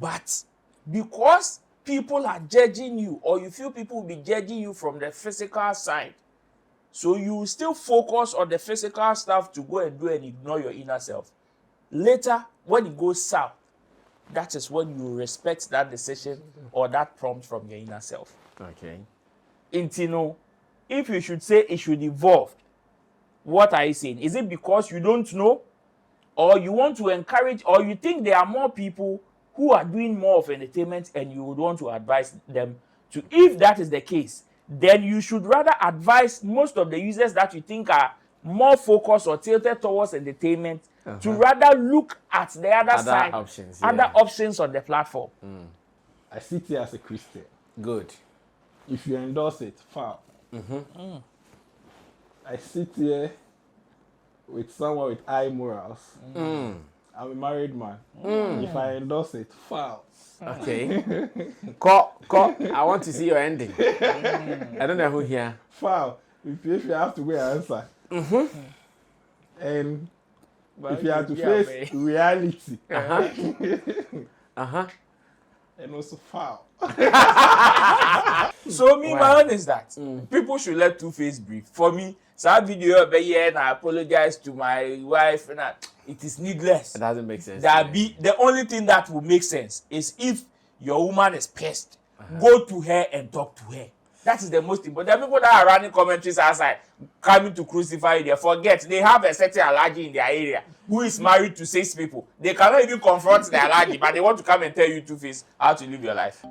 But because people are judging you, or you feel people will be judging you from the physical side, so you still focus on the physical stuff to go and do and ignore your inner self. Later, when it goes south, that is when you respect that decision or that prompt from your inner self. Okay. Intino, if you should say it should evolve, what are you saying? Is it because you don't know, or you want to encourage, or you think there are more people who are doing more of entertainment and you would want to advise them to? If that is the case, then you should rather advise most of the users that you think are more focused or tilted towards entertainment to rather look at the other side, options, other options on the platform. I sit here as a Christian. Good. If you endorse it, foul. I sit here with someone with high morals. I'm a married man. If I endorse it, foul. Okay. Call. I want to see your ending. I don't know who here. Foul. If you have to go and answer. And if you have to face reality. And also foul. So my own is that people should let Two-Face breathe. For me, some video and I apologize to my wife, and it is needless. It doesn't make sense. The only thing that will make sense is if your woman is pissed, go to her and talk to her. That is the most important. The people that are running commentaries outside, coming to crucify you, they forget they have a certain allergy in their area who is married to 6 people. They cannot even confront the allergy, but they want to come and tell you, Two-Face, how to live your life.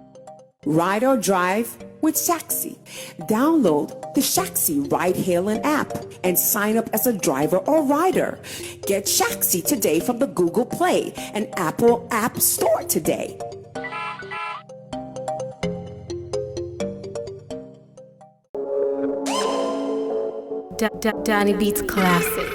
Ride or drive with Shaxi. Download the Shaxi ride-hailing app and sign up as a driver or rider. Get Shaxi today from the Google Play and Apple App Store today. Danny Beats Classic.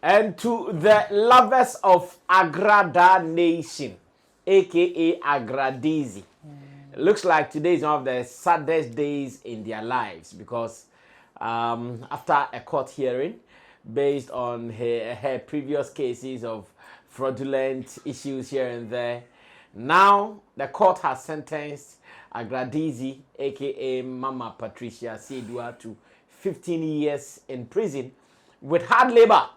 And to the lovers of Agradaa Nation, aka Agradizi, looks like today is one of the saddest days in their lives because after a court hearing based on her previous cases of fraudulent issues here and there, now the court has sentenced Agradizi, aka Mama Patricia Sedua, to 15 years in prison with hard labor.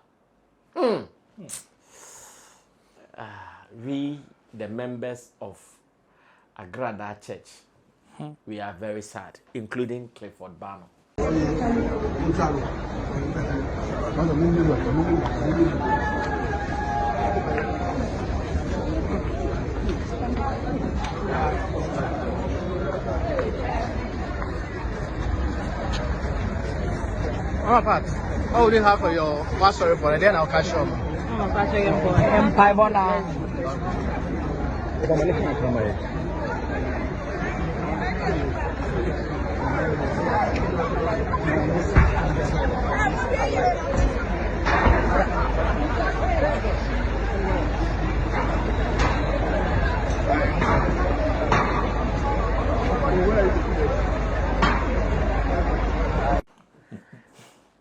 We, the members of Agradaa Church, we are very sad, including Clifford Barno. Pat, what would you have for your one story for it? Then I'll catch up. I'm catching for Empire Bona.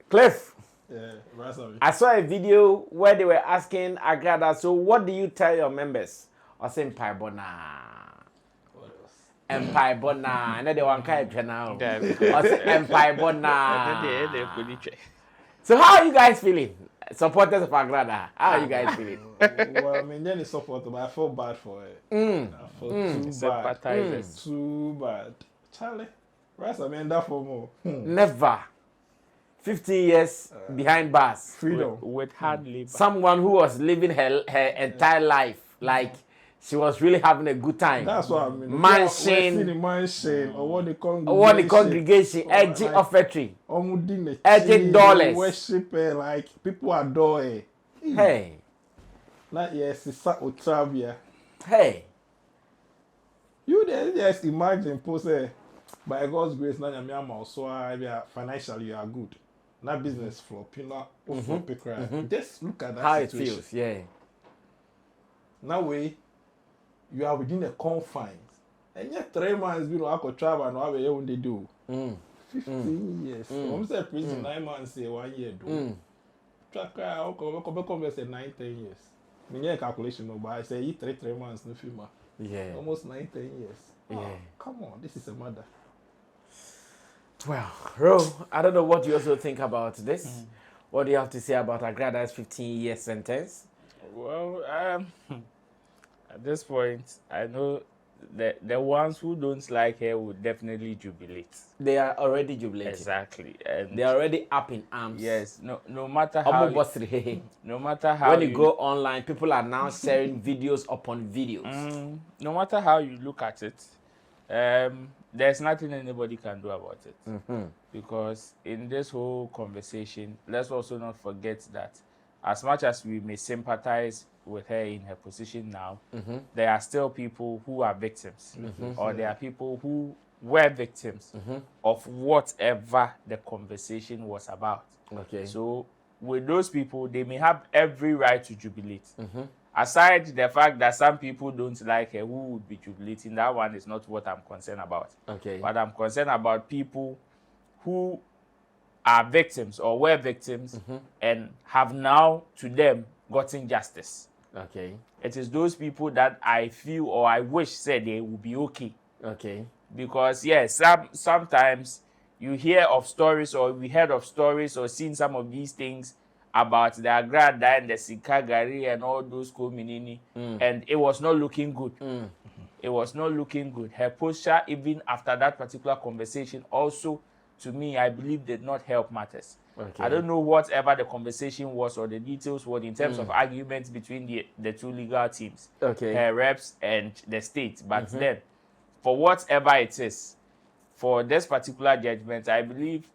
Cliff, Yeah, I saw a video where they were asking Agradaa, so what do you tell your members? I say Empire Bona. Empire Bona. I know they want to try now. Empire Bona. So how are you guys feeling? Supporters of Agradaa. How are you guys feeling? Well, I mean, then it's support, but I feel bad for it. I feel too bad. Charlie, that for more. Never. 15 years behind bars. Freedom. With hard labor. Someone who was living her entire life like she was really having a good time. That's what I mean. Mansion. Or what the congregation, edging offertory, edging dollars. Worship, like people adore it. Hey. Like, yes, it's Otravia. Hey. You just imagine, by God's grace, financially you are good. Not business flop, Just look at that how situation. It feels, yeah. Now you are within the confines. And yet 3 months I could travel and what they do. 15 years. I'm saying prison 9 months, 1 year do. track I say 9, 10 years. I mean, calculation, but I say 3 months no film. Yeah. Almost 9, 10 years. Yeah. Oh, come on, this is a mother. Well, Ro, I don't know what you also think about this. What do you have to say about Agrada's 15-year sentence? Well, at this point, I know the ones who don't like her would definitely jubilate. They are already jubilating. Exactly. And They are already up in arms. yes, no matter how no matter how when you go online, people are now sharing videos upon videos. No matter how you look at it, there's nothing anybody can do about it. Because in this whole conversation, let's also not forget that as much as we may sympathize with her in her position now, there are still people who are victims, or there are people who were victims of whatever the conversation was about. Okay. So with those people, they may have every right to jubilate. Aside the fact that some people don't like her who would be jubilating, that one is not what I'm concerned about. Okay. But I'm concerned about people who are victims or were victims and have now, to them, gotten justice. Okay. It is those people that I feel or I wish said they will be okay. Okay. Because, yes, sometimes you hear of stories, or we heard of stories or seen some of these things about the Agradaa and the Sikagari and all those community, and it was not looking good. It was not looking good. Her posture, even after that particular conversation, also, to me, I believe did not help matters. Okay. I don't know whatever the conversation was or the details were in terms of arguments between the two legal teams, Okay. her reps and the state. But then, for whatever it is, for this particular judgment, I believe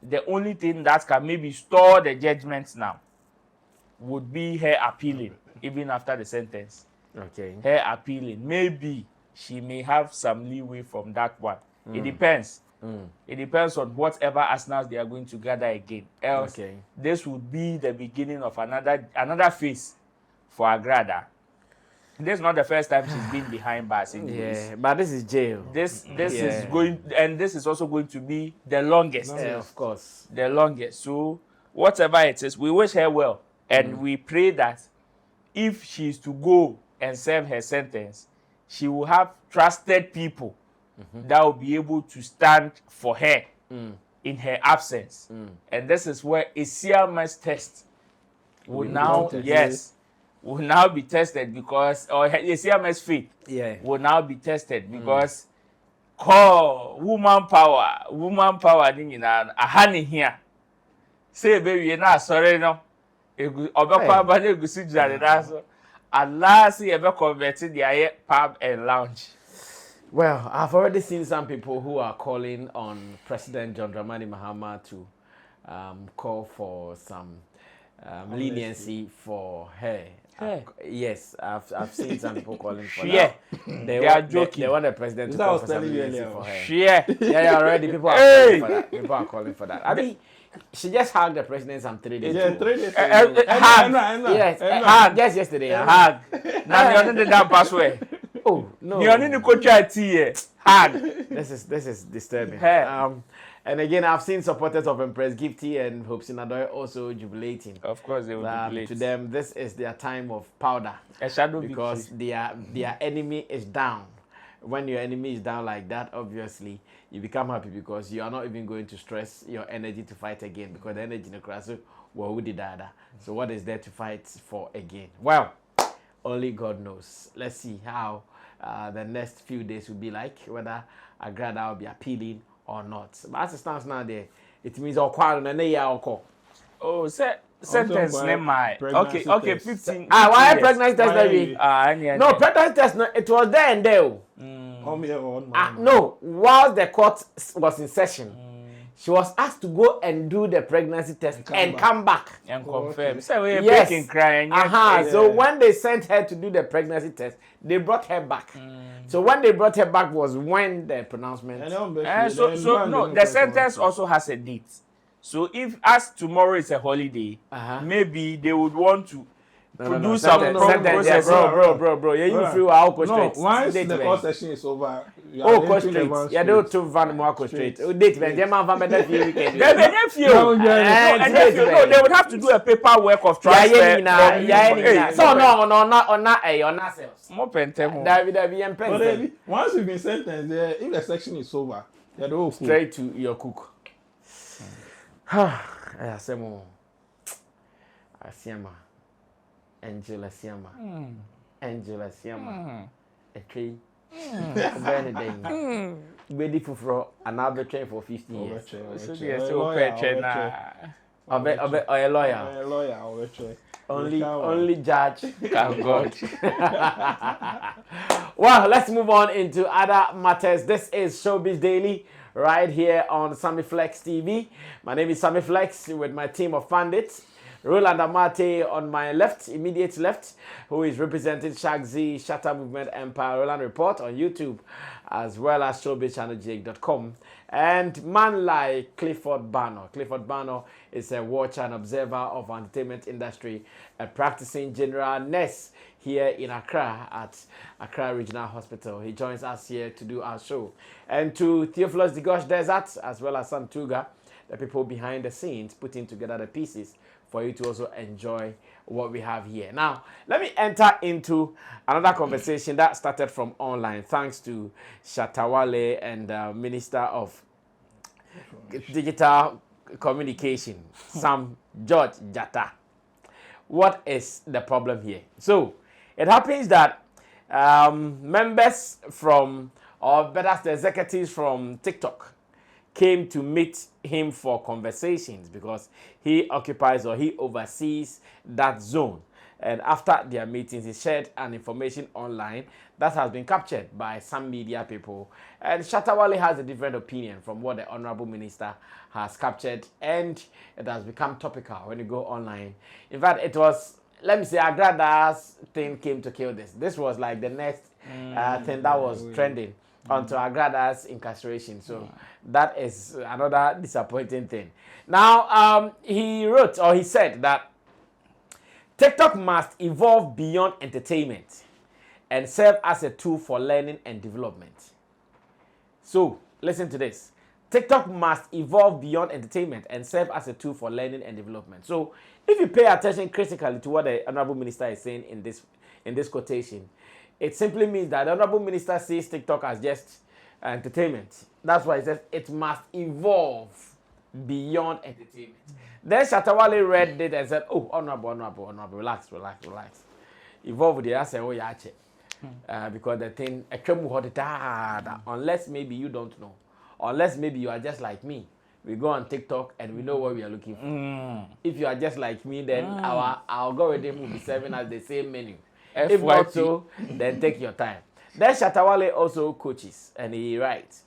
the only thing that can maybe store the judgment now would be her appealing, even after the sentence. Okay. Her appealing. Maybe she may have some leeway from that one. It depends. It depends on whatever arsenals they are going to gather again. Else, this would be the beginning of another phase for Agradaa. This is not the first time she's been behind bars in this. Yeah, but this is jail. This is going, and this is also going to be the longest. Yeah, of course. The longest. So whatever it is, we wish her well, and we pray that if she's to go and serve her sentence, she will have trusted people that will be able to stand for her in her absence. And this is where a CMS test will now, will now be tested, because, or a CMS faith will now be tested, because call woman power, a honey here. Say, baby, you're not sorry, no. Allah see ever converted the pub and lounge. Well, I've already seen some people who are calling on President John Dramani Mahama to call for some leniency for her. Yes, I've seen some people calling for that. They are joking. They want the president to call for some leniency for her. Yeah, already people are calling for that. People are calling for that. I mean, she just hugged the president some 3 days ago. 3 days Yes, hug. Just yesterday. Hug. Now you only that password. Oh no. You only go try tea. Hug. This is disturbing. Hey. And again, I've seen supporters of Empress Gifty and Hope Sinadoy also jubilating. Of course, they will jubilate. To them, this is their time of powder. A shadow because their enemy is down. When your enemy is down like that, obviously, you become happy because you are not even going to stress your energy to fight again, because the energy in the class will did that. So what is there to fight for again? Well, only God knows. Let's see how the next few days will be like, whether Agradaa will be appealing or not. But as it stands now, there, it means all quiet and they are call. Oh, sentence name my. Okay, 15. Why pregnancy test baby? No, pregnancy test. No, it was there and there. No, while the court was in session, she was asked to go and do the pregnancy test and come back and confirm. So yes. Crying. So when they sent her to do the pregnancy test, they brought her back. So when they brought her back was when the pronouncement. The sentence also has a date. So if as tomorrow is a holiday, maybe they would want to produce some sentence, yeah, process. bro. Yeah, you free our go straight. No, once Date the when? course session is over, you Oh, are go entering the straight. van Yeah, they straight. two van more go straight. Oh, date when the man van better feel weekend. Then nephew. No, No, they would have to do a paperwork of transfer. Yeah. So no, on ourselves. More pentem. David, But then, once you've been sentenced, if the section is over, you're the whole cool. straight to your cook. Yeah, say more. Asiama. Angela Siama. Angela Siama. A tree. Benedict. Ready for another train for 15 years. A lawyer. Only judge can God. Well, let's move on into other matters. This is Showbiz Daily right here on Sammy Flex TV. My name is Sammy Flex with my team of pundits. Roland Amate on my left, immediate left, who is representing Shatta Movement Empire. Roland Report on YouTube, as well as showbizchannelj.com. And man like Clifford Barnow. Clifford Barnow is a watcher and observer of entertainment industry, a practicing general nurse here in Accra at Accra Regional Hospital. He joins us here to do our show. And to Theophilus the Gosh Desert, as well as Sam Tuga, the people behind the scenes, putting together the pieces for you to also enjoy what we have here. Now, let me enter into another conversation that started from online, thanks to Shatta Wale and Minister of Digital Communication, Sam George Jatta. What is the problem here? So, it happens that members from, or better, the executives from TikTok came to meet him for conversations because he occupies or he oversees that zone. And after their meetings, he shared an information online that has been captured by some media people. And Shatta Wale has a different opinion from what the Honorable Minister has captured, and it has become topical when you go online. In fact, it was, let me say, Agrada's thing came to kill this. This was like the next thing that was trending onto Agrada's incarceration. So that is another disappointing thing. Now, he wrote, or he said that TikTok must evolve beyond entertainment and serve as a tool for learning and development. So, listen to this. TikTok must evolve beyond entertainment and serve as a tool for learning and development. So, if you pay attention critically to what the Honorable Minister is saying in this quotation, it simply means that the Honorable Minister sees TikTok as just entertainment. That's why he says it must evolve beyond entertainment. Then Shatta Wale read it and said, oh, honorable, relax. Evolve with the answer, oh, yeah, because the thing, unless maybe you don't know, unless maybe you are just like me, we go on TikTok and we know what we are looking for. If you are just like me, then our algorithm will be serving us the same menu. If not so, then take your time. Then Shatta Wale also coaches, and he writes,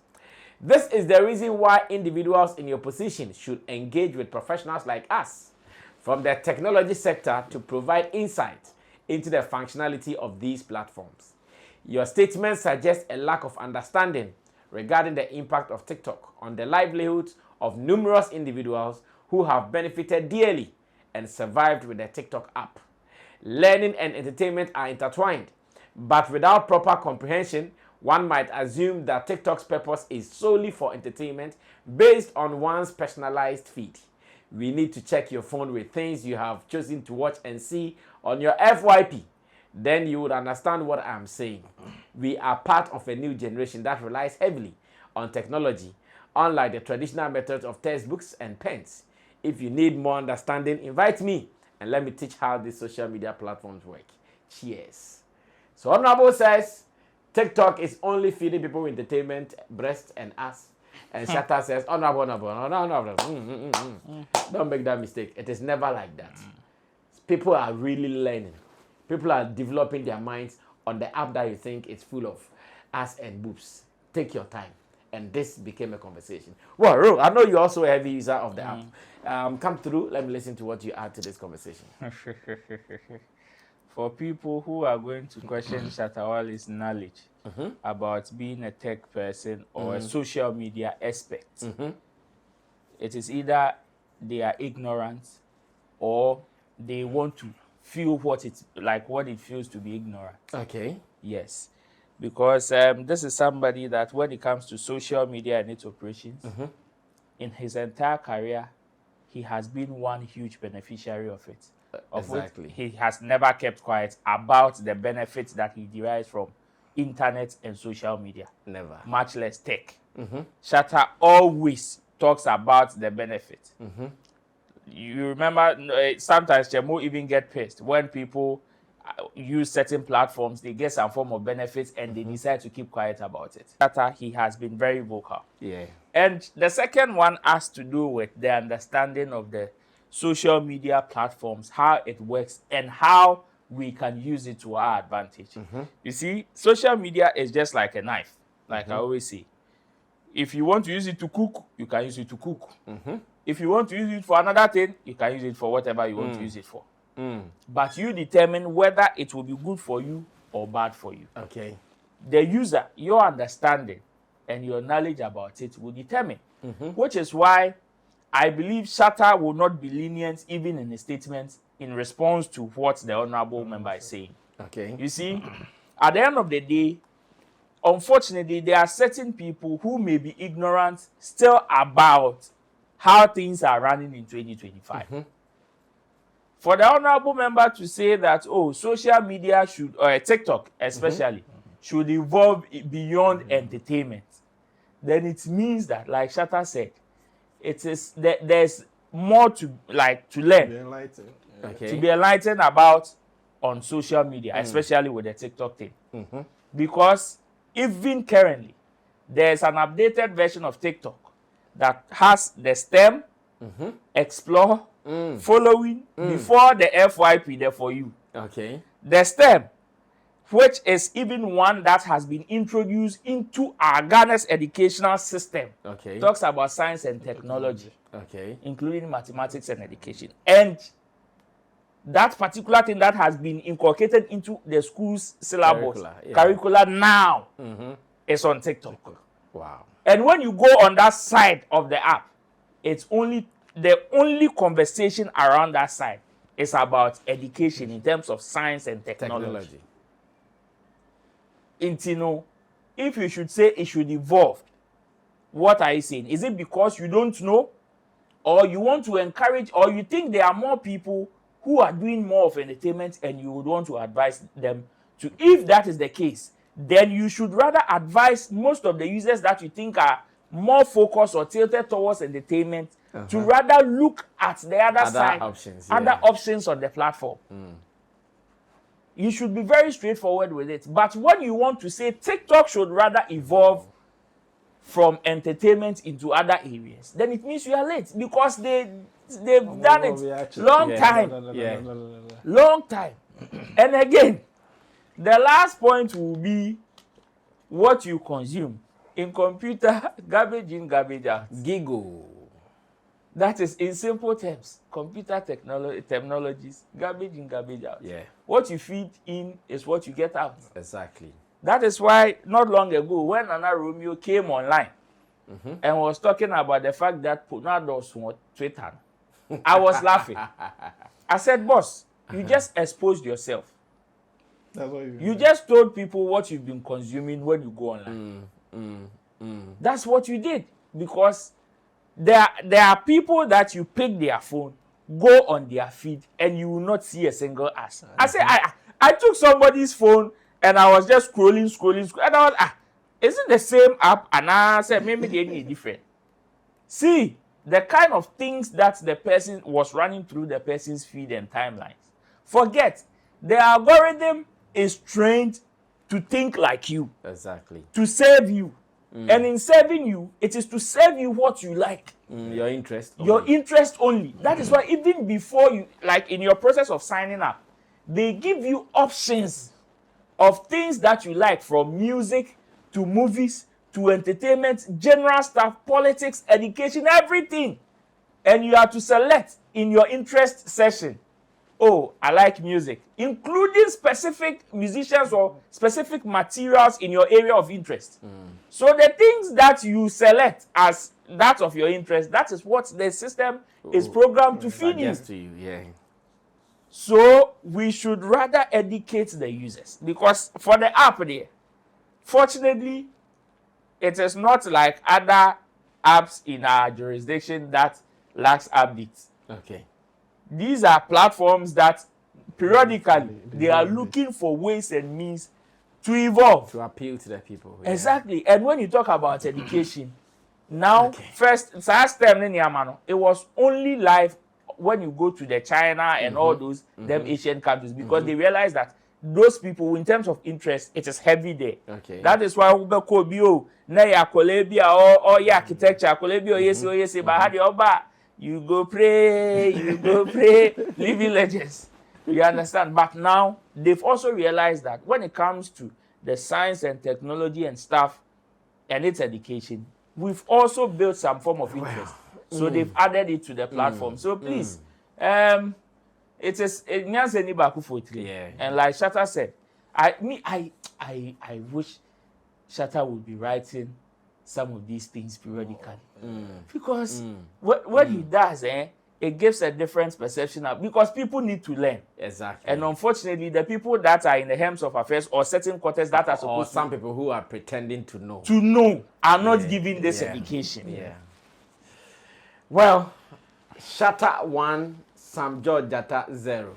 this is the reason why individuals in your position should engage with professionals like us from the technology sector to provide insight into the functionality of these platforms. Your statement suggests a lack of understanding regarding the impact of TikTok on the livelihoods of numerous individuals who have benefited dearly and survived with the TikTok app. Learning and entertainment are intertwined, but without proper comprehension, one might assume that TikTok's purpose is solely for entertainment based on one's personalized feed. We need to check your phone with things you have chosen to watch and see on your FYP. Then you would understand what I'm saying. We are part of a new generation that relies heavily on technology, unlike the traditional methods of textbooks and pens. If you need more understanding, invite me and let me teach how these social media platforms work. Cheers. So Honorable says, TikTok is only feeding people with entertainment, breast and ass. And Shatta says, honorable. Don't make that mistake. It is never like that. People are really learning. People are developing their minds on the app that you think is full of ass and boobs. Take your time. And this became a conversation. Well, Ro, I know you're also a heavy user of the app. Come through. Let me listen to what you add to this conversation. For people who are going to question Shatta Wale's knowledge about being a tech person or a social media expert, it is either they are ignorant or they want to feel what it feels to be ignorant. Okay. Yes, because this is somebody that when it comes to social media and its operations, in his entire career, he has been one huge beneficiary of it. Exactly. He has never kept quiet about the benefits that he derives from internet and social media. Never. Much less tech. Shatta always talks about the benefit. You remember, sometimes Chemo even get pissed when people use certain platforms, they get some form of benefits and they decide to keep quiet about it. Shatta, he has been very vocal. Yeah. And the second one has to do with the understanding of the social media platforms, how it works, and how we can use it to our advantage. You see, social media is just like a knife, like I always say. If you want to use it to cook, you can use it to cook. If you want to use it for another thing, you can use it for whatever you want to use it for. But you determine whether it will be good for you or bad for you. Okay. The user, your understanding and your knowledge about it will determine. Which is why I believe Shatta will not be lenient even in his statements in response to what the honorable member is saying. Okay. You see, at the end of the day, unfortunately, there are certain people who may be ignorant still about how things are running in 2025. For the honorable member to say that, oh, social media should, or TikTok especially, should evolve beyond entertainment, then it means that, like Shatta said, there's more to learn, Be enlightened. Okay. to be enlightened about on social media, especially with the TikTok thing. Because even currently, there's an updated version of TikTok that has the stem, explore, following, before the FYP, there for you. Okay. The stem, which is even one that has been introduced into our Ghana's educational system, Okay. talks about science and technology, Okay. including mathematics and education. And that particular thing that has been inculcated into the school's syllabus, curricula now, is on TikTok. Wow. And when you go on that side of the app, it's the only conversation around that side is about education in terms of science and technology. Intino, if you should say it should evolve, what are you saying? Is it because you don't know, or you want to encourage, or you think there are more people who are doing more of entertainment and you would want to advise them to? If that is the case, then you should rather advise most of the users that you think are more focused or tilted towards entertainment to rather look at the other side, other options on the platform. You should be very straightforward with it. But when you want to say TikTok should rather evolve from entertainment into other areas, then it means you are late, because they've done it long time. Long time. And again, the last point will be what you consume. In computer, garbage in, garbage out. Giggle. That is, in simple terms, computer technologies, garbage in, garbage out. Yeah. What you feed in is what you get out. Exactly. That is why not long ago, when Nana Romeo came online and was talking about the fact that Ponados on Twitter, I was laughing. I said, boss, you just exposed yourself. That's what You just told people what you've been consuming when you go online. That's what you did, because there are people that you pick their phone, go on their feed, and you will not see a single ass. I say, I took somebody's phone and I was just scrolling, and I was, is it the same app? And I said, maybe they need different. See, the kind of things that the person was running through the person's feed and timelines. Forget, the algorithm is trained to think like you. Exactly. To serve you. And in serving you, it is to serve you what you like. Your interest. Your interest only. That is why even before you, like in your process of signing up, they give you options of things that you like, from music to movies to entertainment, general stuff, politics, education, everything. And you have to select in your interest session. Oh, I like music, including specific musicians or specific materials in your area of interest. So the things that you select as that of your interest, that is what the system is programmed to feed you. To you. Yeah. So we should rather educate the users, because for the app there, fortunately, it is not like other apps in our jurisdiction that lacks updates. Okay. These are platforms that periodically they are looking for ways and means to evolve. To appeal to the people. Yeah. Exactly. And when you talk about education, now first it was only live when you go to the China and all those them Asian countries, because they realize that those people, in terms of interest, it is heavy there. Okay. That is why we go bio na ya kolebia or ya architecture kolebia yes but how the oba you go pray living legends. You understand? But now they've also realized that when it comes to the science and technology and stuff and its education, we've also built some form of interest. So they've added it to the platform. So please, it is Nyanse Nibaku for 3. Yeah. And like Shatta said, I wish Shatta would be writing some of these things periodically. Because what he does, it gives a different perception of, because people need to learn. Exactly. And unfortunately, the people that are in the helms of affairs or certain quarters that are or supposed some people who are pretending to know are not giving this education. Yeah. Well, Shatta 1, Sam George Jatta 0,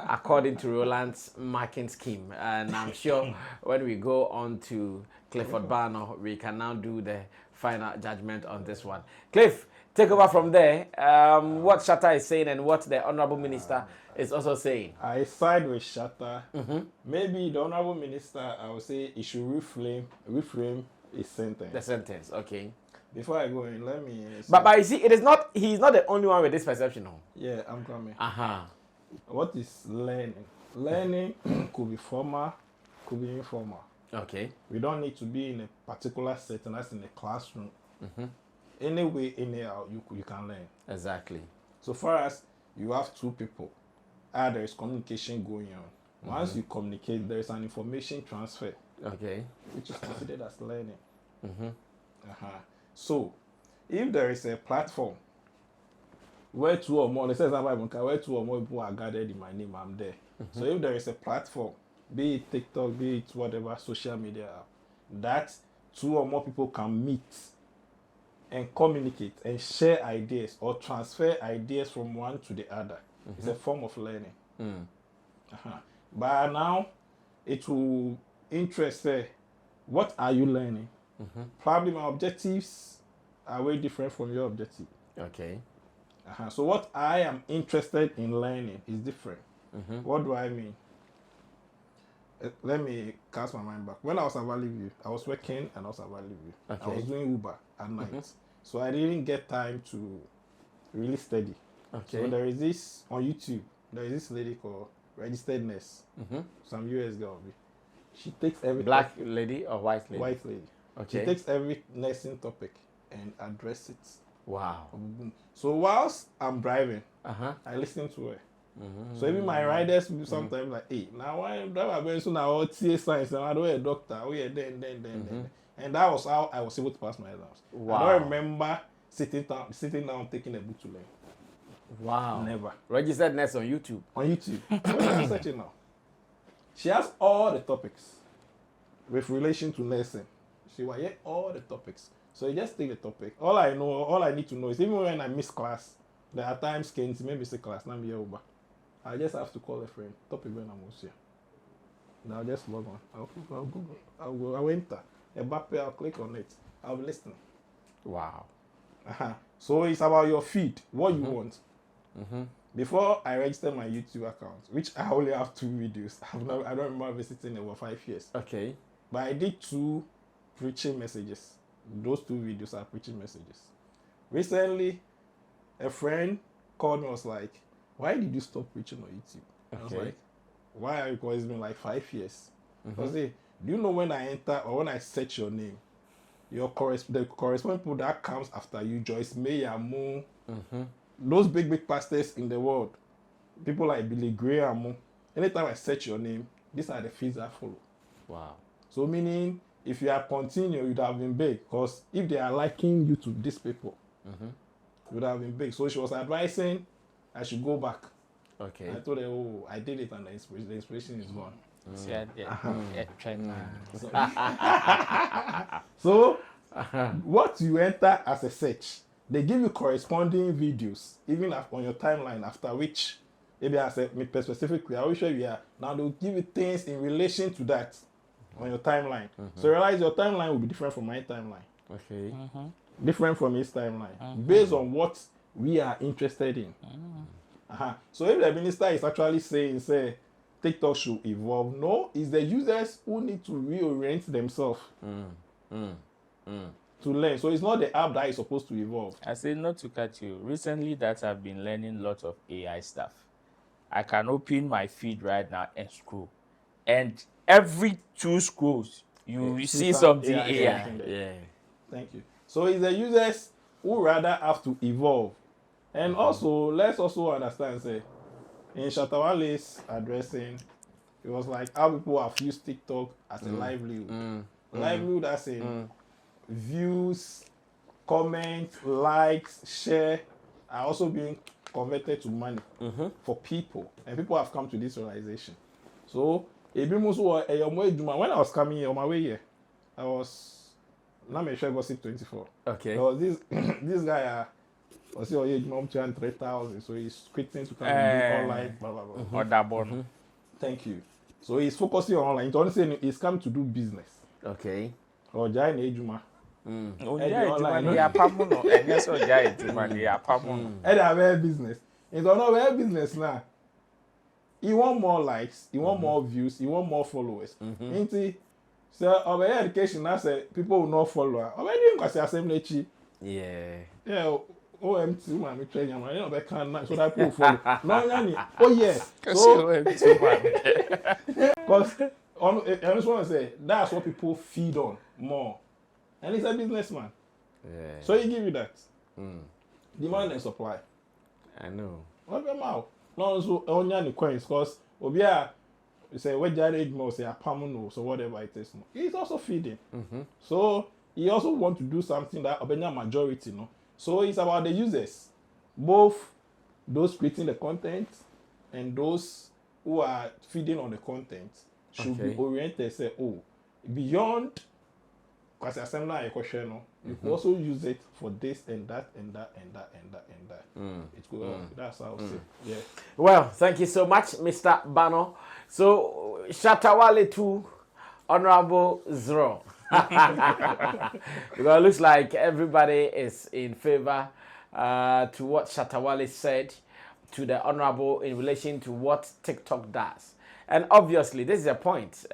according to Roland's marking scheme. And I'm sure when we go on to Clifford Barno, we can now do the final judgment on this one. Cliff, take over from there. What Shatta is saying and what the Honorable Minister is also saying. I side with Shatta. Maybe the Honorable Minister, I would say he should reframe his sentence. The sentence, okay. Before I go in, let me... But you see, he's not the only one with this perception. No? Yeah, I'm coming. What is learning? Learning could be formal, could be informal. Okay. We don't need to be in a particular setting, that's in a classroom. Anyway, anyhow, you can learn. Exactly. So far as you have two people, there is communication going on. Once you communicate, there is an information transfer. Okay. Which is considered as learning. So, if there is a platform where two or more, where two or more people are gathered in my name, I'm there. So if there is a platform, be it TikTok, be it whatever social media app, that two or more people can meet and communicate and share ideas or transfer ideas from one to the other. It's a form of learning. But now, it will interest, what are you learning? Probably my objectives are way different from your objective. Okay. So what I am interested in learning is different. What do I mean? Let me cast my mind back. When I was at Valley View, I was working and I was at Valley View. I was doing Uber at night. So I didn't get time to really study. So there is this, on YouTube, there is this lady called Registered Nurse. Some US girl. She takes every... Black lady or white lady? White lady. Okay. She takes every nursing topic and address it. Wow. So whilst I'm driving, I listen to her. So even my riders will sometimes like, hey, now I'm driving soon. Now TA science, and I do a doctor. Oh yeah, then. And that was how I was able to pass my exams. Wow. I don't remember sitting down, taking a book to learn. Wow. Never. Registered Nurse on YouTube. On YouTube. I'm searching now. She has all the topics with relation to nursing. She will hear all the topics. So you just take the topic. All I need to know is even when I miss class, there are times can maybe say class, not be over. I just have to call a friend. Topic when I'm here. Now I'll just log on. I'll Google. I'll enter. I'll click on it. I'll be listening. Wow. So it's about your feed. What you want. Before I registered my YouTube account, which I only have 2 videos. I don't remember visiting over 5 years. Okay. But I did 2 preaching messages. Those 2 videos are preaching messages. Recently, a friend called me and was like, why did you stop preaching on YouTube? I was like, why? Because it's been like 5 years. I was like, do you know when I enter or when I search your name, the corresponding people that comes after you, Joyce Meyer, Moon, those big pastors in the world, people like Billy Graham, anytime I search your name, these are the feeds I follow. Wow. So meaning, if you have continued, you'd have been big. Because if they are liking you to these people, you would have been big. So she was advising I should go back Okay. I told her, oh, I did it and the inspiration is gone. See, trend. So, what you enter as a search, they give you corresponding videos, even on your timeline, after which, maybe as a me specifically, I will show you here. Now they'll give you things in relation to that on your timeline. So realize your timeline will be different from my timeline. Okay. Different from his timeline. Based on what we are interested in. So if the minister is actually saying, say, TikTok should evolve, no, it's the users who need to reorient themselves to learn. So it's not the app that is supposed to evolve. I say not to cut you. Recently, that I've been learning a lot of AI stuff. I can open my feed right now and scroll, and every 2 scrolls, you see something AI. Yeah. Thank you. So it's the users who rather have to evolve. And also, let's also understand, say, in Shatta Wale's addressing, it was like how people have used TikTok as a livelihood. Livelihood as in views, comments, likes, share are also being converted to money for people. And people have come to this realization. So, when I was coming here on my way here, I was, not make sure Gossip 24. Okay. So this guy, was your age mom 3,000, so he's quitting to come and do online, blah blah blah. Thank you. So he's focusing on online. He's only saying he's come to do business. Okay. Or Jai Nejuma. And I have business. He's on our business now. He want more likes, he want more views, he want more followers. So over education now say people will not follow her. Over doing because assembly. Yeah. OMT man, we train man. You know, they can't so that people follow. No, oh yeah. So, because I just want to say that's what people feed on more, and he's a businessman. Yeah. So he give you that demand and supply. I know. What about now? No, so only the coins because obia say what Jared more say a pamuno so whatever it is. He's also feeding. So he also want to do something that obenya majority no. So it's about the users, both those creating the content and those who are feeding on the content should be oriented. Say, oh, beyond, because assembly a question, no, you can also use it for this and that and that and that and that and that. It's good. That's how I say. Yeah. Well, thank you so much, Mr. Bano. So, Shatta Wale 2, Honorable 0. Because it looks like everybody is in favor to what Shatta Wale said to the Honorable in relation to what TikTok does. And obviously, this is a point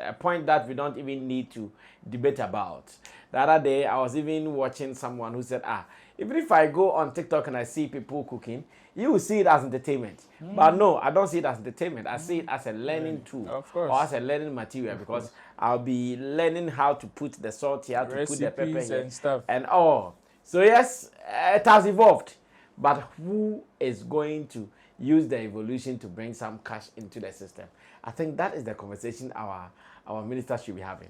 that we don't even need to debate about. The other day, I was even watching someone who said, even if I go on TikTok and I see people cooking, you will see it as entertainment. But no, I don't see it as entertainment. I see it as a learning tool. Of course. Or as a learning material because I'll be learning how to put the salt here, to put the pepper here. And stuff. And all. So yes, it has evolved. But who is going to use the evolution to bring some cash into the system? I think that is the conversation our minister should be having.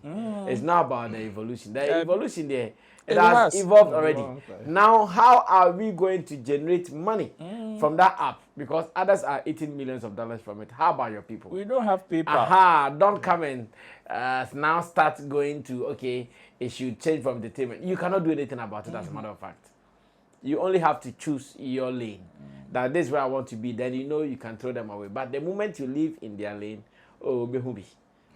It's not about the evolution. The evolution there, it has evolved already. Now, how are we going to generate money from that app? Because others are eating millions of dollars from it. How about your people? We don't have paper. Don't come and now start going to, okay, it should change from entertainment. You cannot do anything about it, as a matter of fact. You only have to choose your lane. That this is where I want to be. Then you know you can throw them away. But the moment you live in their lane, behubi.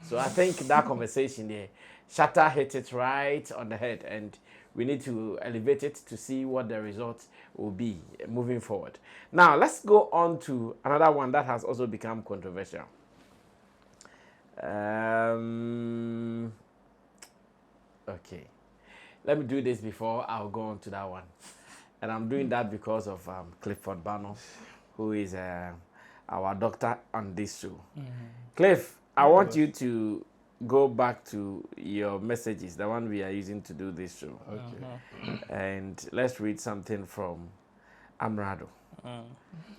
So I think that conversation there, Shatta hit it right on the head, and we need to elevate it to see what the results will be moving forward. Now let's go on to another one that has also become controversial. Okay, let me do this before I'll go on to that one. And I'm doing that because of Clifford Bano, who is our doctor on this show. Cliff, I want you to go back to your messages, the one we are using to do this show. Okay. And let's read something from Amerado.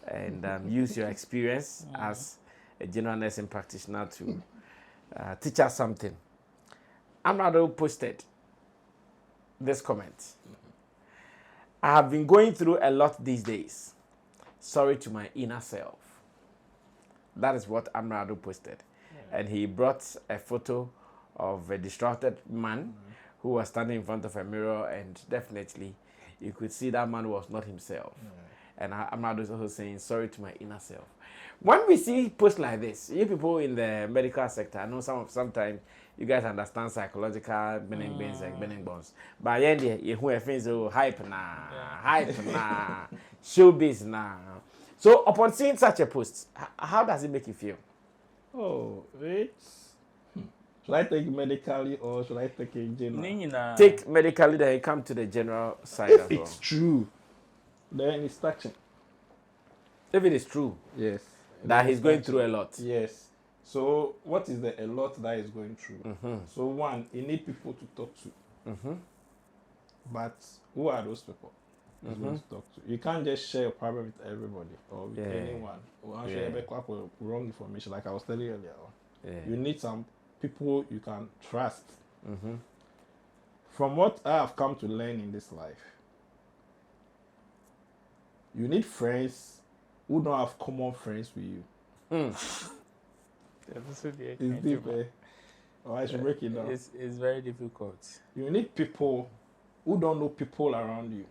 And use your experience as a general nursing practitioner to teach us something. Amerado posted this comment. I have been going through a lot these days. Sorry to my inner self. That is what Amerado posted. And he brought a photo of a distracted man who was standing in front of a mirror, and definitely you could see that man was not himself. And Amerado is also saying, sorry to my inner self. When we see posts like this, you people in the medical sector, I know sometimes you guys understand psychological benefits like benefits. But yeah, you who things hype na, showbiz na. So upon seeing such a post, how does it make you feel? Oh, it's. Should I take medically or should I take in general? Take medically, then you come to the general side If as well. it's true, then it's touching. If it is true, Yes. that he's going through a lot. Yes. So what is the a lot that is going through? So one, you need people to talk to. But who are those people? He's going to talk to. You can't just share your problem with everybody or with anyone. Or share wrong information, like I was telling you earlier on. You need some people you can trust. From what I have come to learn in this life, you need friends who don't have common friends with you. It's deep, eh? Or I should break it down. It's very difficult. You need people who don't know people around you.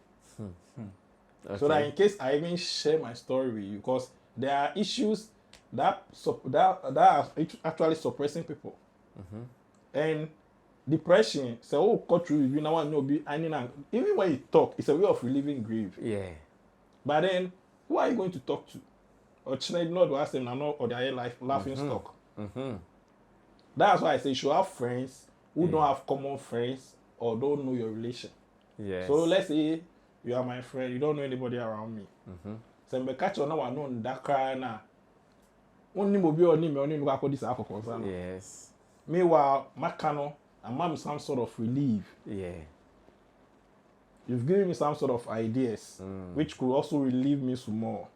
Okay. So that in case I even share my story with you, because there are issues that are actually suppressing people. And depression, so cut through you now know be even when you talk, it's a way of relieving grief. Yeah. But then who are you going to talk to? Or China not to ask them or their life laughing stock. That's why I say you should have friends who don't have common friends or don't know your relation. Yes. So let's say you are my friend, you don't know anybody around me. So I'm catch on now know that cry now. Only mobile or me only look this alcohol concern. Yes. Meanwhile, Makano, and mom some sort of relief. Yeah. You've given me some sort of ideas, which could also relieve me some more.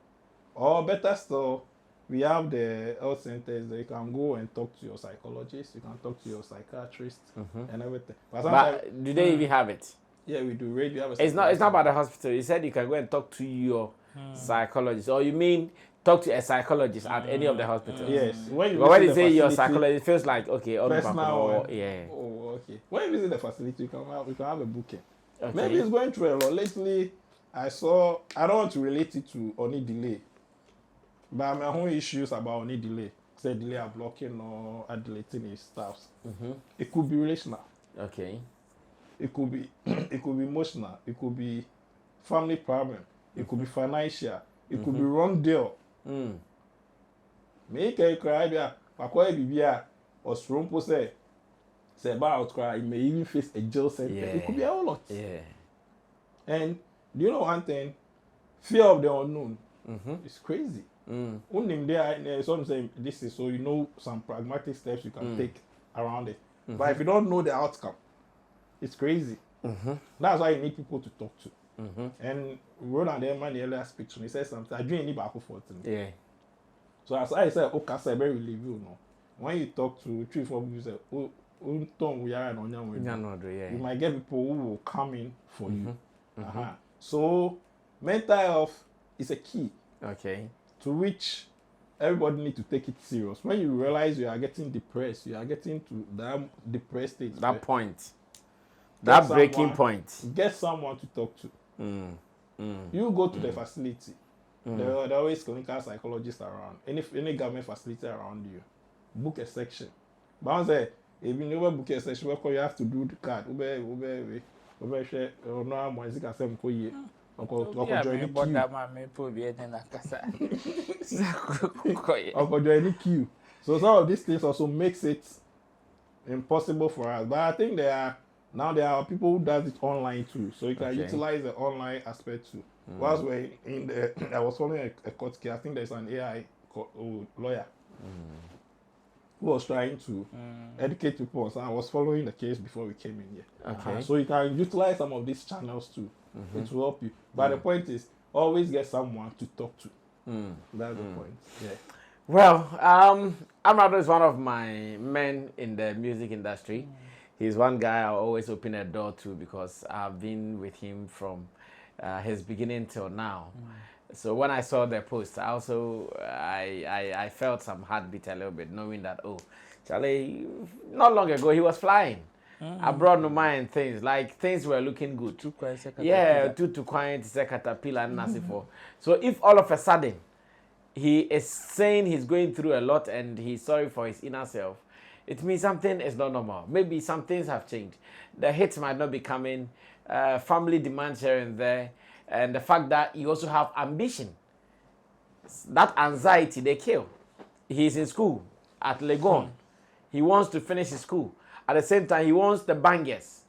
Or better still, we have the health centers that you can go and talk to your psychologist, you can talk to your psychiatrist and everything. But do they even have it? Yeah, we do. We have a It's not about the hospital. You said you can go and talk to your psychologist. Or you mean talk to a psychologist at any of the hospitals? Yes. When you say your psychologist, it feels like, okay, personal yeah. Oh, okay. When you visit the facility, you can have a booking. Okay. Maybe it's going through a lot. Lately, I don't want to relate it to only delay. But my own issues about only delay. Say delay are blocking or are deleting his staffs. It could be relational. Okay. It could be emotional. It could be family problem. It could be financial. It could be wrong deal. Make a cry bia, pakwa bibia or strompo say about cry, may even face a jail sentence. Yeah. It could be a whole lot. Yeah. And do you know one thing? Fear of the unknown is crazy. Only there, some say this is so you know some pragmatic steps you can take around it. But if you don't know the outcome, it's crazy. That's why you need people to talk to. And Roland Eman, the earlier speech, he said something. I do any back for it. Yeah. So as I said, okay, I very relieve you know. When you talk to 3-4 people, you say, oh, we are you might get people who will come in for you. So mental health is a key. Okay. To which everybody need to take it serious. When you realize you are getting depressed, you are getting to that depressed state. That point. That breaking point. Get someone to talk to. You go to the facility. There are always clinical psychologists around. Any government facility around you. Book a section. But I say, if you never book a section, you have to do the card. Join queue. So some of these things also makes it impossible for us. But I think there are people who does it online too. So you can utilize the online aspect too. Whilst we're in I was following a court case. I think there's an AI lawyer who was trying to educate people. So I was following the case before we came in here. Okay. So you can utilize some of these channels too. It will help you. But the point is, always get someone to talk to. That's the point. Yeah. Well, Amerado is one of my men in the music industry. He's one guy I always open a door to because I've been with him from his beginning till now. So when I saw the post, I also I felt some heartbeat a little bit, knowing that Charlie, not long ago he was flying. Abroad no mind things like things were looking good. Yeah, to quiet is a caterpillar and nothing for. So if all of a sudden he is saying he's going through a lot and he's sorry for his inner self, it means something is not normal. Maybe some things have changed. The hits might not be coming, family demands here and there, and the fact that you also have ambition. That anxiety, they kill. He's in school at Legon. He wants to finish his school. At the same time, he wants the bangers.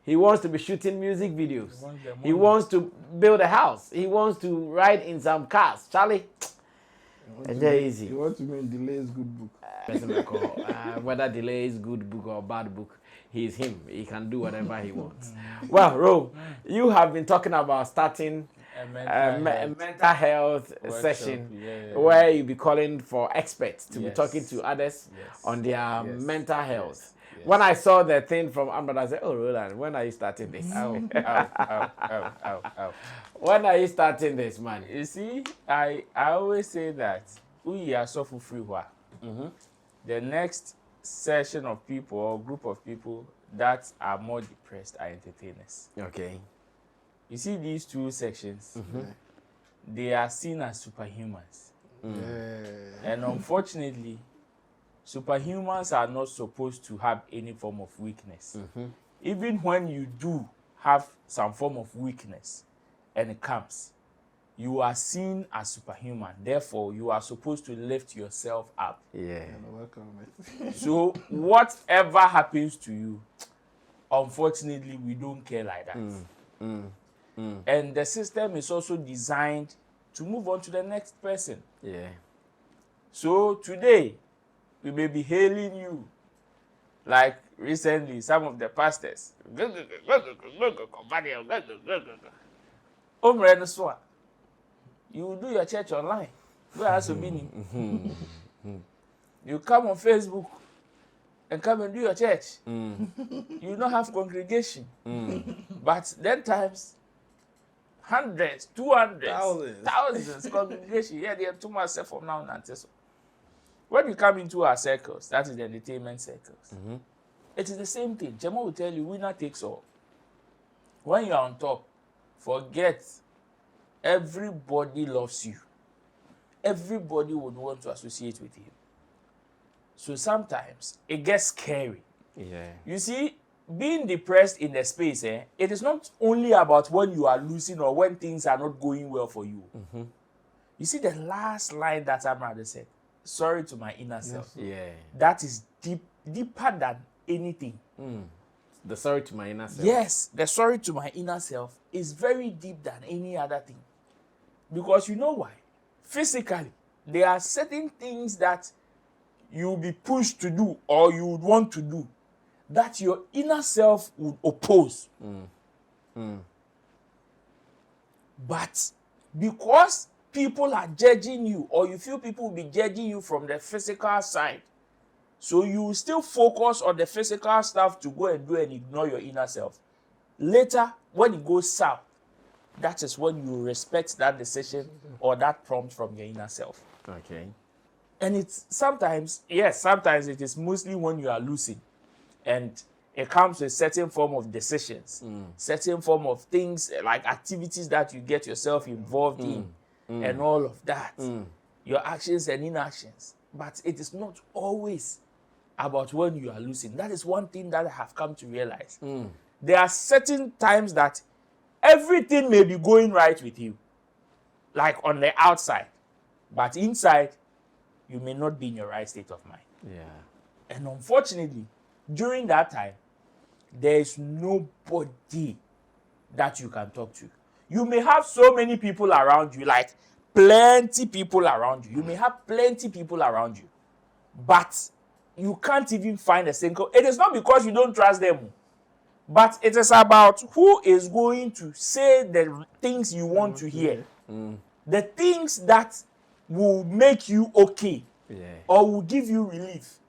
He wants to be shooting music videos. He wants to build a house. He wants to ride in some cars. Charlie, it's easy. You want to mean delays good book. Whether delay is good book or bad book, he's him. He can do whatever he wants. Well, Ro, you have been talking about starting a mental health session where you be calling for experts to be talking to others on their mental health. When I saw the thing from Amerado, I said, "Oh, Roland, when are you starting this? When are you starting this, man?" You see, I always say that we are so free. The next session of people or group of people that are more depressed are entertainers. Okay. You see these two sections, they are seen as superhumans. And unfortunately, superhumans are not supposed to have any form of weakness. Even when you do have some form of weakness and it comes, you are seen as superhuman. Therefore, you are supposed to lift yourself up. Yeah. So whatever happens to you, unfortunately, we don't care like that. And the system is also designed to move on to the next person. Yeah. So today, we may be hailing you like recently some of the pastors. You do your church online. Go ask Obini. You come on Facebook and come and do your church. You don't have congregation. But then times hundreds, 200, thousands congregation. Yeah, they are too much from now and so. When you come into our circles, that is the entertainment circles, it is the same thing. Jemo will tell you, winner takes all. When you are on top, forget everybody loves you. Everybody would want to associate with you. So sometimes it gets scary. Yeah. You see, being depressed in the space, it is not only about when you are losing or when things are not going well for you. You see the last line that Amerado said, sorry to my inner self. Yeah. That is deeper than anything. The sorry to my inner self. Yes, the sorry to my inner self is very deep than any other thing. Because you know why? Physically, there are certain things that you'll be pushed to do or you would want to do that your inner self would oppose. But because people are judging you or you feel people will be judging you from the physical side, so you still focus on the physical stuff to go and do and ignore your inner self. Later, when it goes south, that is when you respect that decision or that prompt from your inner self. Okay. And it's sometimes, yes, sometimes it is mostly when you are losing. And it comes with certain form of decisions, certain form of things like activities that you get yourself involved in and all of that. Your actions and inactions. But it is not always about when you are losing. That is one thing that I have come to realize. There are certain times that everything may be going right with you, like on the outside, but inside, you may not be in your right state of mind. Yeah. And unfortunately, during that time, there is nobody that you can talk to. You may have so many people around you, like plenty people around you. You may have plenty people around you, but you can't even find a single. It is not because you don't trust them, but it is about who is going to say the things you want to hear, the things that will make you okay, or will give you relief.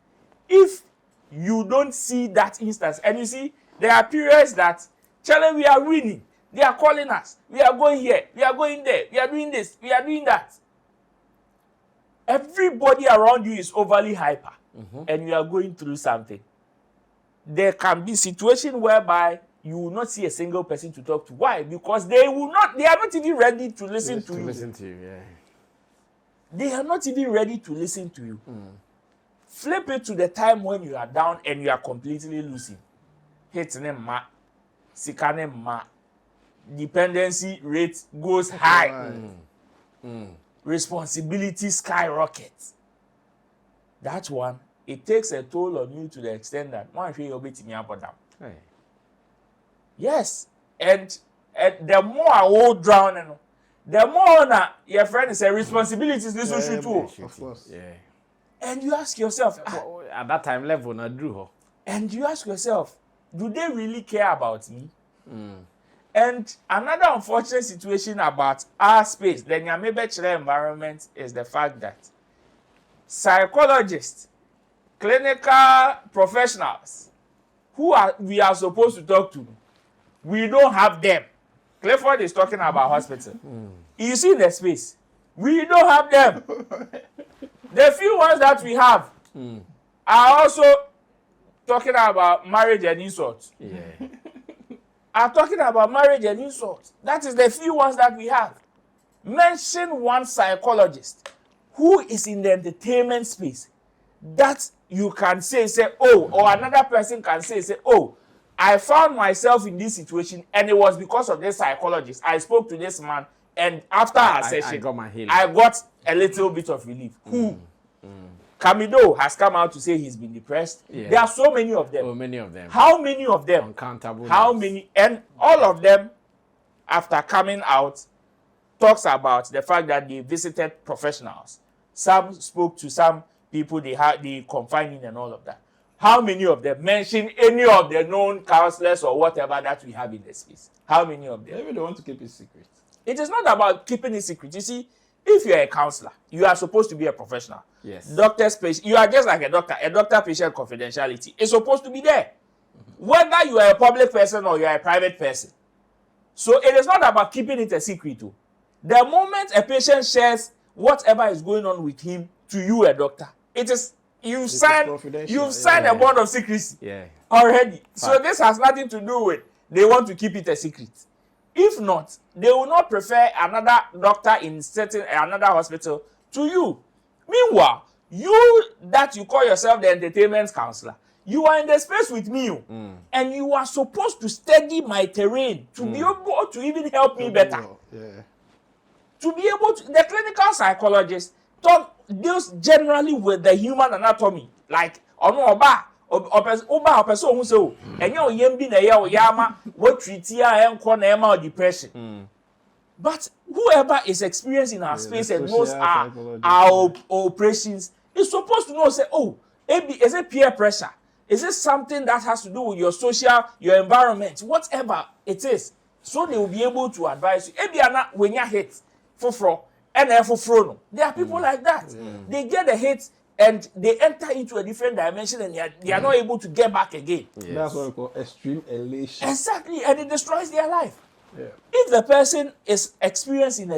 If you don't see that instance, and you see, there are periods that, Charlie, we are winning. They are calling us. We are going here. We are going there. We are doing this. We are doing that. Everybody around you is overly hyper, and you are going through something. There can be situation whereby you will not see a single person to talk to. Why? Because they are not even ready to listen to you. Listen to you, yeah. They are not even ready to listen to you. Flip it to the time when you are down and you are completely losing. Hitting ma, sikane ma, dependency rate goes high. Responsibility skyrockets. That one, it takes a toll on you to the extent that one should be to me about them. Yes, and the more I will drown, the more your friend is a responsibility this issue too. Of course. Yeah. And you ask yourself, At that time level, not drew. and you ask yourself, do they really care about me? And another unfortunate situation about our space, the Nyamebechile environment, is the fact that psychologists, clinical professionals, we are supposed to talk to, we don't have them. Clifford is talking about hospital. You see the space. We don't have them. The few ones that we have are also talking about marriage and insult. Yeah. Are talking about marriage and insult. That is the few ones that we have. Mention one psychologist who is in the entertainment space that you can say, oh, or another person can say, oh, I found myself in this situation and it was because of this psychologist. I spoke to this man and after our session, I got a little bit of relief. Who? Kamido has come out to say he's been depressed. Yeah. There are so many of them. So many of them. How many of them? Uncountable. How many? And all of them, after coming out, talks about the fact that they visited professionals. Some spoke to some people they confined in and all of that. How many of them mention any of the known counselors or whatever that we have in the space? How many of them? Maybe they want to keep it secret. It is not about keeping it secret. You see, if you are a counselor, you are supposed to be a professional. Yes. Doctor's patient, you are just like a doctor. A doctor-patient confidentiality is supposed to be there. Whether you are a public person or you are a private person. So it is not about keeping it a secret too. The moment a patient shares whatever is going on with him to you, a doctor, you've signed a bond of secrecy already. So this has nothing to do with they want to keep it a secret. If not, they will not prefer another doctor in another hospital to you. Meanwhile, you that you call yourself the entertainment counselor, you are in the space with me, and you are supposed to study my terrain to be able to even help me better. To be able to, the clinical psychologist deals generally with the human anatomy, like oba person who say enyo yembi na ya oyama what treat ya enko na ema depression. But whoever is experienced in our space and knows our operations is supposed to know, say, oh, is it peer pressure? Is it something that has to do with your your environment, whatever it is? So they will be able to advise you. When you hit fufro and no. There are people like that. They get the hit and they enter into a different dimension and they are not able to get back again. Yes. That's what we call extreme elation. Exactly, and it destroys their life. Yeah. If the person is experienced in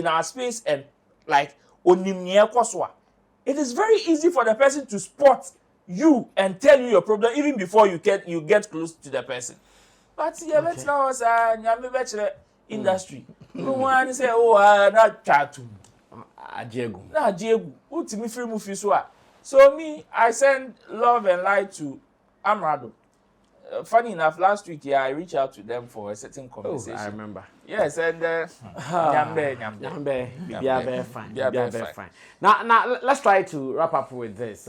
our space and like onimnia kwaswa, it is very easy for the person to spot you and tell you your problem even before you get close to the person. But yeah, let's now as a industry. No one say, oh, not tattoo. Na Diego, ultimate free movie so me, I send love and light to Amerado. Funny enough, last week I reached out to them for a certain conversation. I remember. Yes, and Nyambe, very fine. Now, let's try to wrap up with this.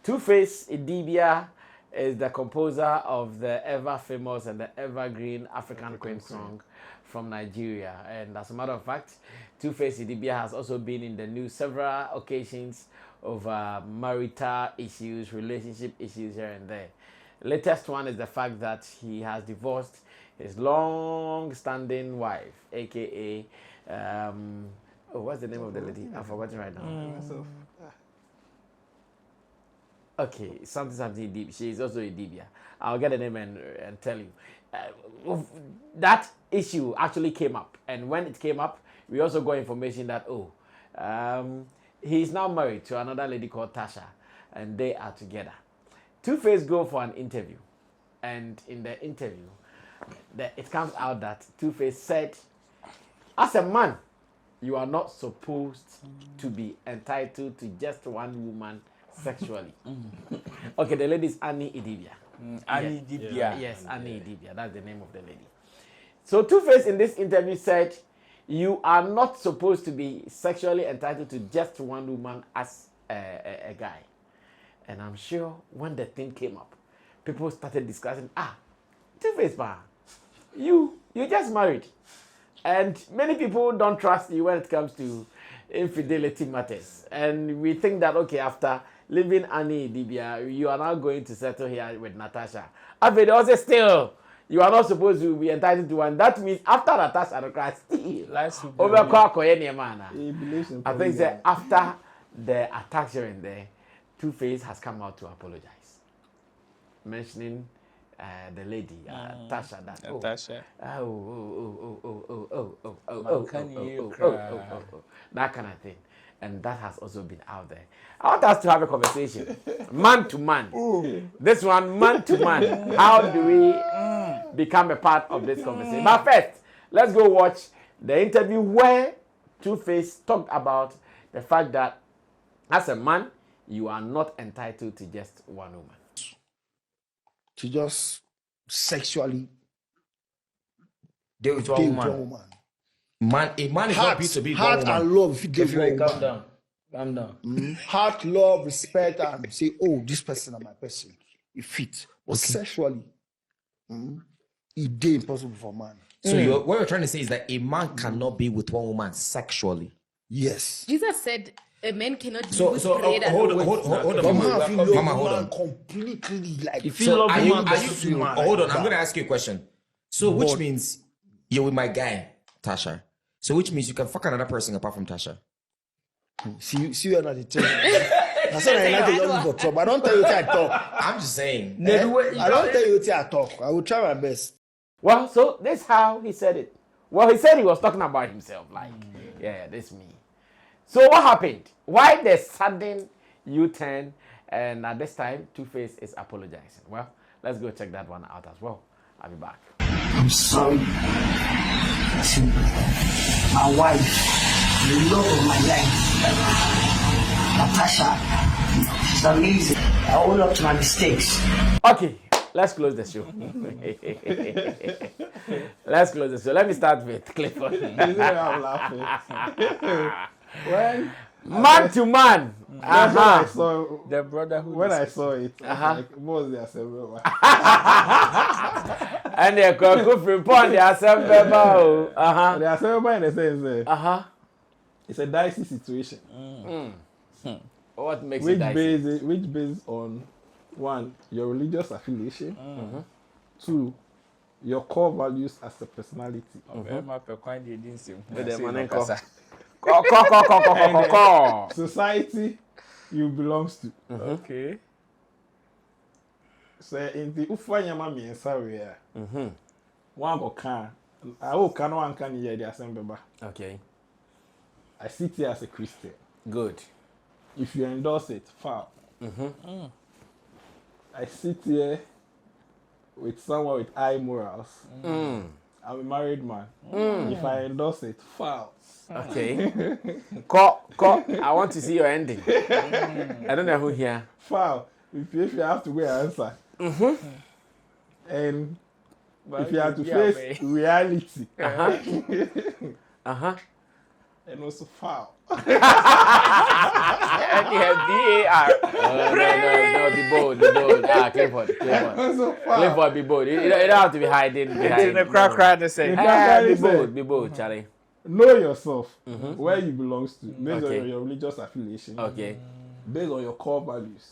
Two-Face Idibia is the composer of the ever famous and the evergreen African Queen song from Nigeria, and as a matter of fact, Two-Face Idibia has also been in the news several occasions over marital issues, relationship issues here and there. Latest one is the fact that he has divorced his long-standing wife, aka what's the name of the lady? I've forgotten right now. Okay, something deep. She is also a Dibia. I'll get the name and tell you. that issue actually came up. And when it came up, we also got information that, he's now married to another lady called Tasha, and they are together. Two-Face go for an interview. And in the interview, it comes out that Two-Face said, as a man, you are not supposed to be entitled to just one woman sexually. Okay, the lady is Annie Idibia. Annie Idibia. Yes, Annie Idibia. That's the name of the lady. So Two-Face in this interview said, you are not supposed to be sexually entitled to just one woman as a guy. And I'm sure when the thing came up, people started discussing, Two-Face, you just married. And many people don't trust you when it comes to infidelity matters. And we think that, okay, after leaving Annie Idibia, you are now going to settle here with Natasha. But also still, you are not supposed to be entitled to one. That means after Natasha, I think that after the attack here and there, Two-Face has come out to apologize, mentioning the lady, Tasha, that that kind of thing. And that has also been out there. I want us to have a conversation, man to man. This one, man to man. How do we become a part of this conversation? But first, let's go watch the interview where Two-Face talked about the fact that as a man, you are not entitled to just one woman. To just sexually deal with one woman. Man, a man is not built to be one heart woman. and love. If you Calm down. Calm down. Heart, love, respect, and say, oh, this person is my person. It fits. But sexually, it's impossible for man. So what you're trying to say is that a man cannot be with one woman sexually. Yes. Jesus said a man cannot be So with hold on, Mama, hold on. Completely like. If you love woman, hold on, I'm going to ask you a question. So which means you're with my guy, Tasha. So which means you can fuck another person apart from Tasha. See you another time. I said I like to young for trouble. I don't tell you what I talk. I'm just saying. I don't tell you what I talk. I will try my best. Well, so this is how he said it. Well, he said he was talking about himself, like, yeah, this me. So what happened? Why the sudden U-turn? And at this time, Two-Face is apologizing. Well, let's go check that one out as well. I'll be back. I'm sorry. Listen, my wife, the love of my life, Natasha, she's amazing. I own up to my mistakes. Okay, let's close the show. Let's close the show. Let me start with Clifford. I'm laughing. When Man to man. I saw The brotherhood. when I saw it, I was like, what was the assembly? And they could go from point the assembly. The assembly in the sense, it's a dicey situation. What makes it dicey? Which based on one, your religious affiliation, two, your core values as a personality. Society you belongs to. Okay. So in the ufanya mi ensawea. One go can. I will can one can hear the assembly. Okay. I sit here as a Christian. Good. If you endorse it, foul. I sit here with someone with high morals. I'm a married man. If I endorse it, foul. Okay. Call. I want to see your ending. I don't know who here. Foul. If you have to go and answer. And if you have to face reality. And also foul. No, be bold. Clifford. Clifford, be bold. You don't have to be hiding behind. The crack the same. Be bold, Charlie. Know yourself, where you belong to, based on your religious affiliation. Okay. Based on your core values.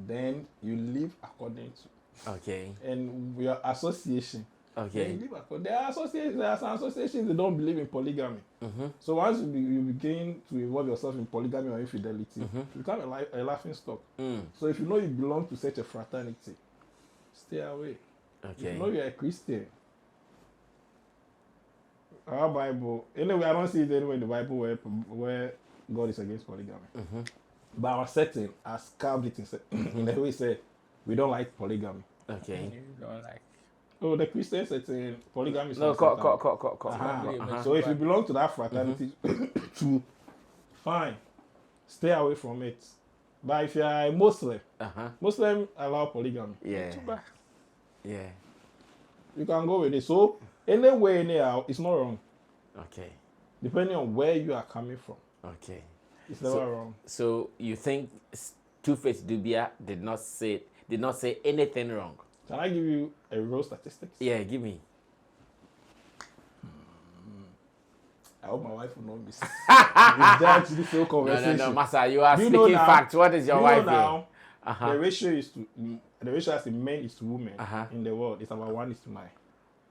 Then you live according to. Okay. And your association. Okay. You live according. There are some associations that don't believe in polygamy. So once you begin to involve yourself in polygamy or infidelity, you become a laughing stock. So if you know you belong to such a fraternity, stay away. Okay. You know you're a Christian. Our Bible, anyway, I don't see it anywhere in the Bible where God is against polygamy. But our setting has carved it in the way say we don't like polygamy. Okay. You don't like. Oh, the Christian setting, polygamy is No, So if you belong to that fraternity, fine, stay away from it. But if you are a Muslim, Muslim allow polygamy. Yeah. You can go with it. So anyway, anyhow, it's not wrong. Okay. Depending on where you are coming from. Okay. It's never wrong. So you think Two-Face Dubia did not say anything wrong? Can I give you a real statistics? Yeah, give me. I hope my wife will not miss. Judge this whole conversation. No, Masa, you are speaking facts. What is your wife now? The ratio is to the ratio as in men is to women in the world is about 1:9.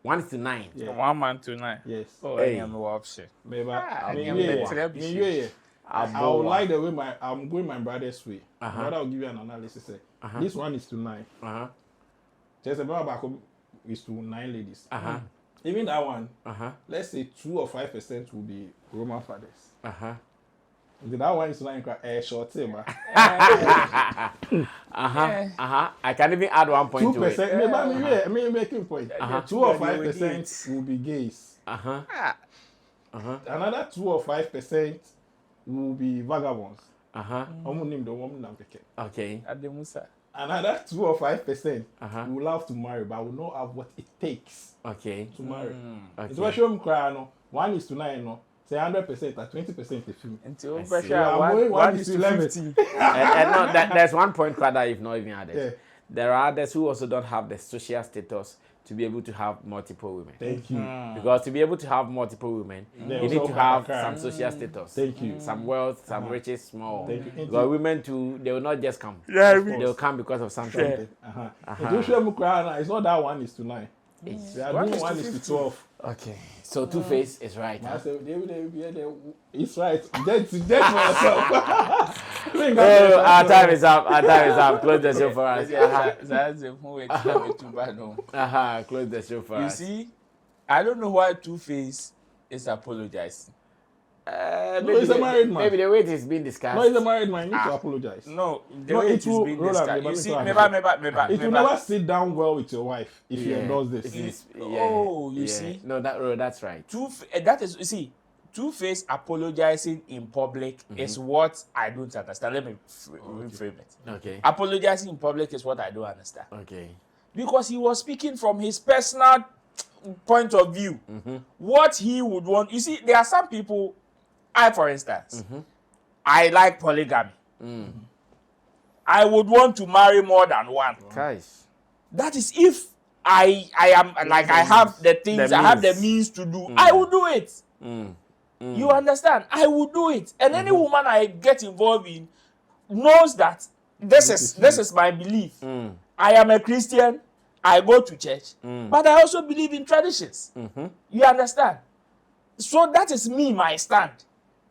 1:9. Yeah. 1 man to 9. Yes. Oh, I am no option. Maybe I would like the way I'm going my brother's way. My brother will give you an analysis. This 1:9. Just about is to 9 ladies. Even that one, let's say 2 or 5% will be Roman fathers. That one is like a short term. I can even add 1 point to it. 2%. Maybe making point. 2 or 5% will be gays. Another 2 or 5% will be vagabonds. Okay. Another 2 or 5% will love to marry, but will not have what it takes to marry. It's what you cry. 1:9. No. Say 100% at 20% the film. Until 1 is to 50. And no, there's 1 point that you've not even added. Yeah. There are others who also don't have the social status to be able to have multiple women. Thank you. Because to be able to have multiple women, you need to have some social status. Thank you. Some wealth, some riches, small. Thank you. Because women too, they will not just come. Yeah, they will come because of something. It's not that 1:9. They are doing 1:12. Okay. So Two-Face is right. It's right. That's for yourself. Our time is up. Close the show for us. Close the show for us. You see, I don't know why Two-Face is apologizing. No, he's a married man. Maybe the way it is being discussed. No, he's a married man. You need to apologize. No, the way it is being discussed. You see, it will never sit down well with your wife if you endorse this. You see. No, that's right. That is, you see, Two-Face apologizing in public is what I don't understand. Let me reframe it. Okay. Apologizing in public is what I don't understand. Okay. Because he was speaking from his personal point of view. What he would want. You see, there are some people. For instance, I like polygamy. I would want to marry more than one. Guys. That is if I am like I have the things, I have the means to do. I will do it. You understand? I will do it. And any woman I get involved in knows that this is my belief. I am a Christian. I go to church, but I also believe in traditions. You understand? So that is me, my stand.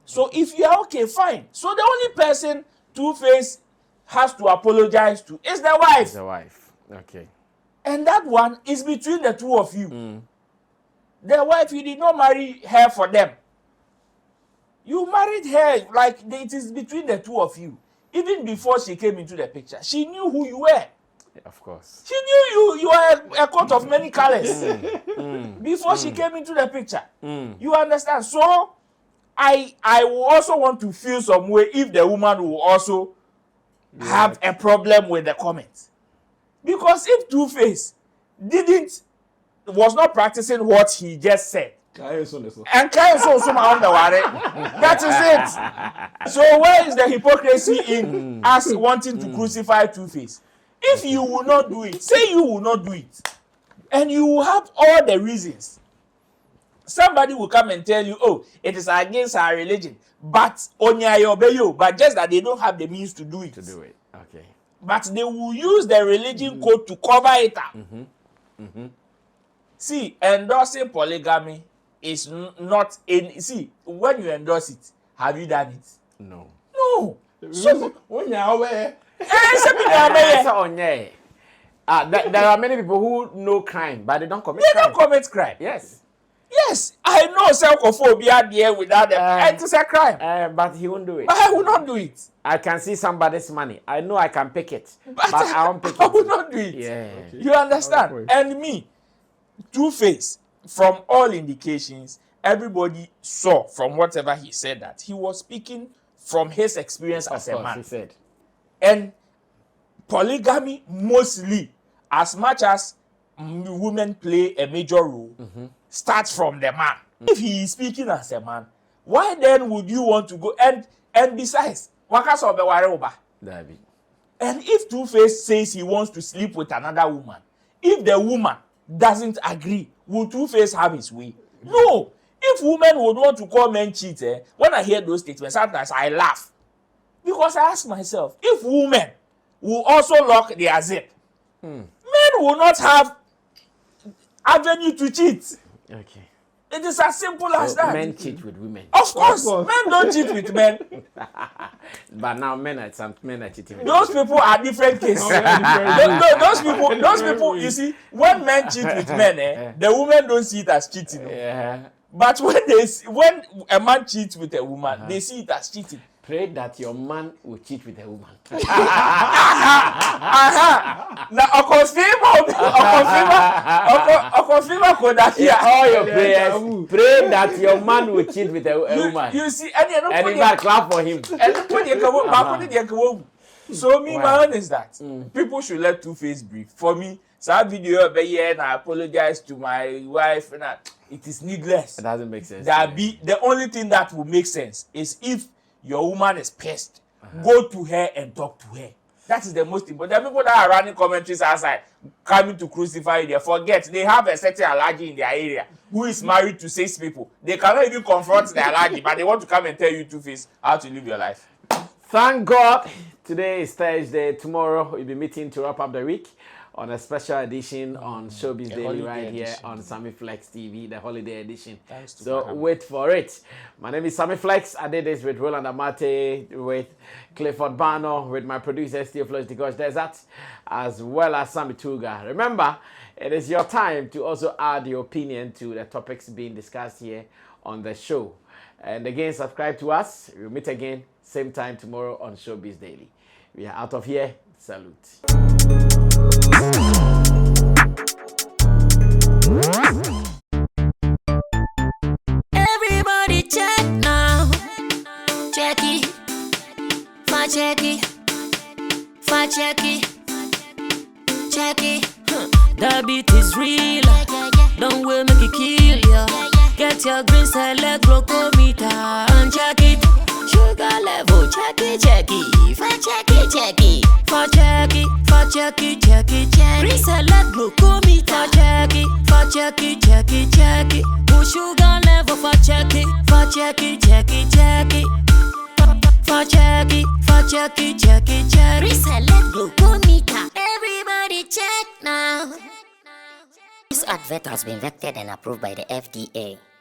So if you are okay, fine. So the only person Two-Face has to apologize to is the wife. It's the wife. Okay. And that one is between the two of you. The wife, you did not marry her for them. You married her like it is between the two of you. Even before she came into the picture, she knew who you were. Yeah, of course. She knew you are a coat of many colors before she came into the picture. You understand? So I will also want to feel some way if the woman will also have a problem with the comments. Because if Two-Face was not practicing what he just said, and that is it. So where is the hypocrisy in us wanting to crucify Two-Face? If you will not do it, say you will not do it, and you will have all the reasons. Somebody will come and tell you, oh, it is against our religion, but just that they don't have the means to do it. Okay. But they will use the religion code to cover it up. See, endorsing polygamy is not in. See, when you endorse it, have you done it? No. No. So when you are aware. There are many people who know crime, but they don't commit They crime. don't commit crime. Yes. Yes, I know self-phobia there without them. It is a crime. But he won't do it. But I will not do it. I can see somebody's money. I know I can pick it, but I won't pick it. I will not do it. Yeah. Okay. You understand? And me, Two-Face, from all indications, everybody saw from whatever he said that he was speaking from his experience as a man. He said. And polygamy mostly, as much as women play a major role, starts from the man. If he is speaking as a man, why then would you want to go? And besides, waka so be ware oba. And if Two-Face says he wants to sleep with another woman, if the woman doesn't agree, will Two-Face have his way? No. If women would want to call men cheat, when I hear those statements, sometimes I laugh. Because I ask myself, if women will also lock their zip, men will not have avenue to cheat. Okay. It is as simple as that. Men cheat with women. Of course, men don't cheat with men. But now men are cheating. Those people are different cases. Those people, you see, when men cheat with men, the women don't see it as cheating. Yeah. But when a man cheats with a woman, they see it as cheating. Pray that your man will cheat with a woman. Now, all your prayers, pray that your man will cheat with a woman. You see, and in fact, clap for him. So my own is that people should let Two-Face breathe. For me, some video and I apologize to my wife, and it is needless. It doesn't make sense. The only thing that will make sense is if your woman is pissed, go to her and talk to her. That is the most important. The people that are running commentaries outside, coming to crucify you, they forget they have a certain allergy in their area who is married to 6 people. They cannot even confront the allergy, but they want to come and tell you, Two-Face, how to live your life. Thank God. Today is Thursday. Tomorrow we'll be meeting to wrap up the week on a special edition on Showbiz Daily right here on Sammy Flex TV, the holiday edition. So wait for it. My name is Sammy Flex. I did this with Roland Amate, with Clifford Bano, with my producer Theophilus Discourse Desert, as well as Sammy Tuga. Remember, it is your time to also add your opinion to the topics being discussed here on the show. And again, subscribe to us. We'll meet again, same time tomorrow on Showbiz Daily. We are out of here. Salute. Everybody check now. Check it. Fa check it. Fa check it. Check it. The beat is real. Don't wait, make it kill ya. Get your green select glucometer and check it. Sugar level, check it, check it. Fa check it, check it. Fa check it, fa check it, check it, check it. Green select glucometer, check it. Fa check it, check it, check it. Put sugar level, fa check it, fa check it, check it, check it. Fa check it, fa check it, check it, check it. Green select glucometer. Everybody check now. This advert has been vetted and approved by the FDA.